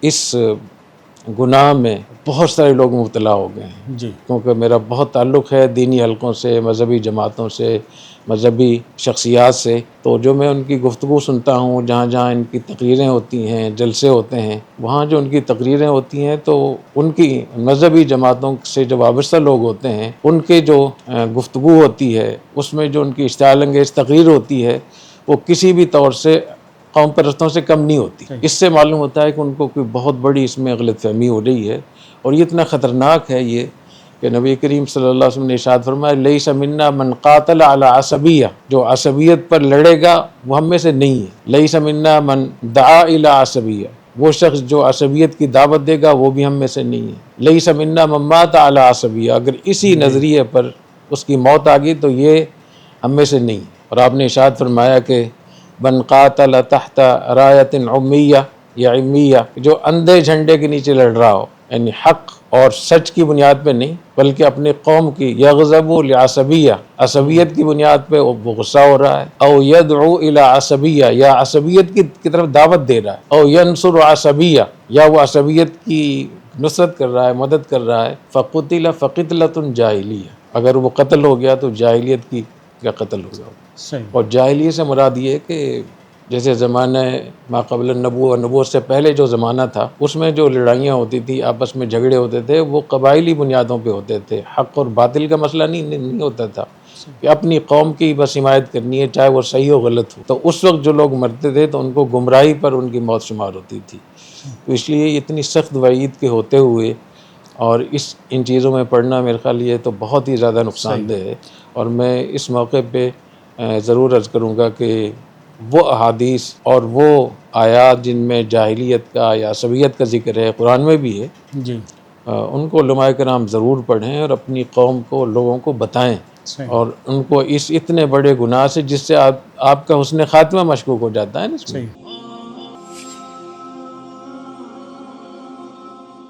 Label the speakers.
Speaker 1: اس گناہ میں بہت سارے لوگ مبتلا ہو گئے ہیں
Speaker 2: جی
Speaker 1: کیونکہ میرا بہت تعلق ہے دینی حلقوں سے، مذہبی جماعتوں سے، مذہبی شخصیات سے، تو جو میں ان کی گفتگو سنتا ہوں، جہاں جہاں ان کی تقریریں ہوتی ہیں، جلسے ہوتے ہیں، وہاں جو ان کی تقریریں ہوتی ہیں تو ان کی مذہبی جماعتوں سے جو وابستہ لوگ ہوتے ہیں ان کے جو گفتگو ہوتی ہے اس میں جو ان کی اشتعال انگیز تقریر ہوتی ہے وہ کسی بھی طور سے قوم پرستوں سے کم نہیں ہوتی۔ اس سے معلوم ہوتا ہے کہ ان کو کوئی بہت بڑی اس میں غلط فہمی ہو رہی ہے، اور یہ اتنا خطرناک ہے یہ کہ نبی کریم صلی اللہ علیہ وسلم نے ارشاد فرمایا لیس منا من قاتل علی عصبیہ، جو عصبیت پر لڑے گا وہ ہم میں سے نہیں ہے۔ لیس منا من دعا الی عصبیہ، وہ شخص جو عصبیت کی دعوت دے گا وہ بھی ہم میں سے نہیں ہے۔ لیس منا من مات علی عصبیہ، اگر اسی نظریے پر اس کی موت آ گئی تو یہ ہم میں سے نہیں ہے۔ اور آپ نے ارشاد فرمایا کہ من قاتل تحت رایت عمیہ یا امیہ، جو اندھے جھنڈے کے نیچے لڑ رہا ہو، یعنی حق اور سچ کی بنیاد پہ نہیں بلکہ اپنی قوم کی، یغضب لعصبیہ، عصبیت کی بنیاد پہ وہ غصہ ہو رہا ہے، او یدعو الی عصبیہ، یا عصبیت کی طرف دعوت دے رہا ہے، او ینصر عصبیہ، یا وہ عصبیت کی نصرت کر رہا ہے، مدد کر رہا ہے، فقتل فقتلۃ جاہلیہ، اگر وہ قتل ہو گیا تو جاہلیت کی کا قتل ہو گیا۔
Speaker 2: صحیح۔
Speaker 1: اور جاہلیت سے مراد یہ ہے کہ جیسے زمانہ ما قبل النبوہ اور نبوت سے پہلے جو زمانہ تھا اس میں جو لڑائیاں ہوتی تھی، آپس میں جھگڑے ہوتے تھے، وہ قبائلی بنیادوں پہ ہوتے تھے، حق اور باطل کا مسئلہ نہیں ہوتا تھا کہ اپنی قوم کی بس حمایت کرنی ہے چاہے وہ صحیح ہو غلط ہو۔ تو اس وقت جو لوگ مرتے تھے تو ان کو گمراہی پر ان کی موت شمار ہوتی تھی۔ تو اس لیے اتنی سخت وعید کے ہوتے ہوئے اور ان چیزوں میں پڑھنا میرے خیال یہ تو بہت ہی زیادہ نقصان دہ ہے۔ اور میں اس موقع پہ ضرور عرض کروں گا کہ وہ احادیث اور وہ آیات جن میں جاہلیت کا یا عصبیت کا ذکر ہے، قرآن میں بھی ہے،
Speaker 2: جی
Speaker 1: ان کو علماء کرام ضرور پڑھیں اور اپنی قوم کو، لوگوں کو بتائیں، اور ان کو اس اتنے بڑے گناہ سے جس سے آپ کا حسن خاتمہ مشکوک ہو جاتا ہے نا اس میں۔
Speaker 2: صحیح۔